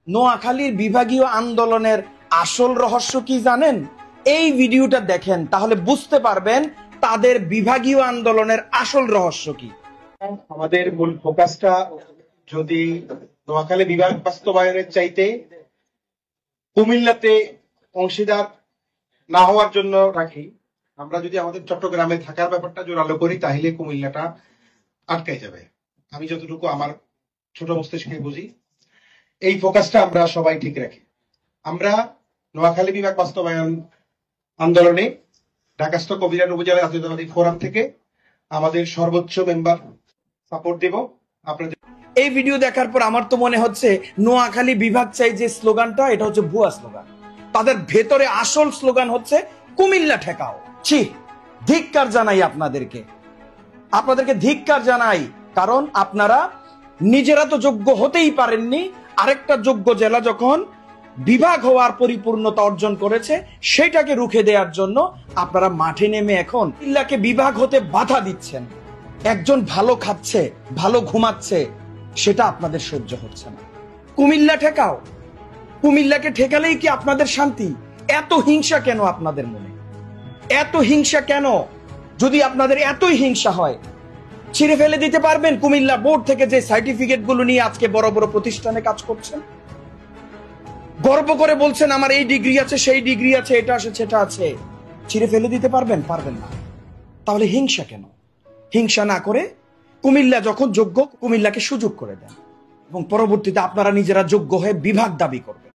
নোয়াখালীর বিভাগীয় আন্দোলনের আসল রহস্য কি জানেন? এই ভিডিওটা দেখেন, তাহলে বুঝতে পারবেন তাদের বিভাগীয় আন্দোলনের আসল রহস্য কি। আমাদের মূল ফোকাসটা যদি নোয়াখালী বিভাগ বাস্তবায়নের চাইতে কুমিল্লাতে অংশীদার না হওয়ার জন্য রাখি, আমরা যদি আমাদের চট্টগ্রামে থাকার ব্যাপারটা জোরালো করি তাহলে কুমিল্লাটা আটকাই যাবে। আমি যতটুকু আমার ছোট মস্তিষ্কে বুঝি, এই ফোকাসটা আমরা সবাই ঠিক রাখি। আমরা নোয়াখালী বিভাগ বাস্তবায়ন আন্দোলনে ঢাকা স্টক অভিযান উপজেলা জাতীয়তাবাদী ফোরাম থেকে আমাদের সর্বোচ্চ মেম্বার সাপোর্ট দেব। আপনাদের এই ভিডিও দেখার পর আমার তো মনে হচ্ছে নোয়াখালী বিভাগ চাই যে স্লোগানটা, এটা হচ্ছে ভুয়া স্লোগান। তাদের ভেতরে আসল স্লোগান হচ্ছে কুমিল্লা ঠেকাও। ছি, ধিক্কার জানাই আপনাদেরকে ধিক্কার জানাই। কারণ আপনারা নিজেরা তো যোগ্য হতেই পারেননি, আরেকটা যোগ্য জেলা যখন বিভাগ হওয়ার পরিপূর্ণতা অর্জন করেছে সেটাকে রুখে দেওয়ার জন্য আপনারা মাঠে নেমে এখন কুমিল্লাকে বিভাগ হতে বাধা দিচ্ছেন। একজন ভালো খাচ্ছে, ভালো ঘুমাচ্ছে, সেটা আপনাদের সহ্য হচ্ছে না। কুমিল্লা ঠেকাও। কুমিল্লাকে ঠেকালেই কি আপনাদের শান্তি? এত হিংসা কেন আপনাদের মনে? এত হিংসা কেন? যদি আপনাদের এতই হিংসা হয়, ছিঁড়ে ফেলে দিতে পারবেন কুমিল্লা বোর্ড থেকে যে সার্টিফিকেট গুলো নিয়ে আজকে বড় বড় প্রতিষ্ঠানে কাজ করছেন, গর্ব করে বলছেন আমার এই ডিগ্রি আছে, সেই ডিগ্রি আছে, এটা আছে, সেটা আছে, ছিঁড়ে ফেলে দিতে পারবেন? পারবেন না। তাহলে হিংসা কেন? হিংসা না করে কুমিল্লা যখন যোগ্য, কুমিল্লাকে সুযোগ করে দেন এবং পরবর্তীতে আপনারা নিজেরা যোগ্য হয়ে বিভাগ দাবি করবেন।